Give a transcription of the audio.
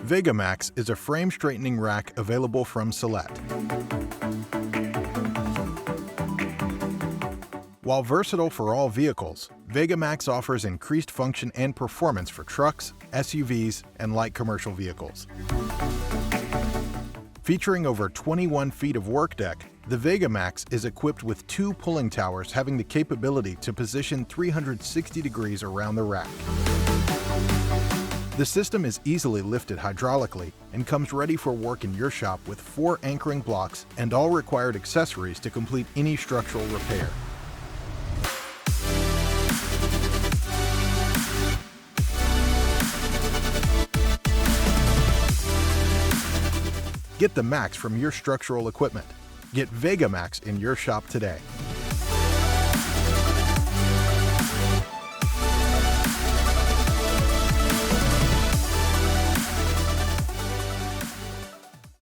VEGAMAX is a frame straightening rack available from Celette. While versatile for all vehicles, VEGAMAX offers increased function and performance for trucks, SUVs, and light commercial vehicles. Featuring over 21 feet of work deck, the VEGAMAX is equipped with two pulling towers having the capability to position 360 degrees around the rack. The system is easily lifted hydraulically and comes ready for work in your shop with 4 anchoring blocks and all required accessories to complete any structural repair. Get the max from your structural equipment. Get VEGAMAX in your shop today.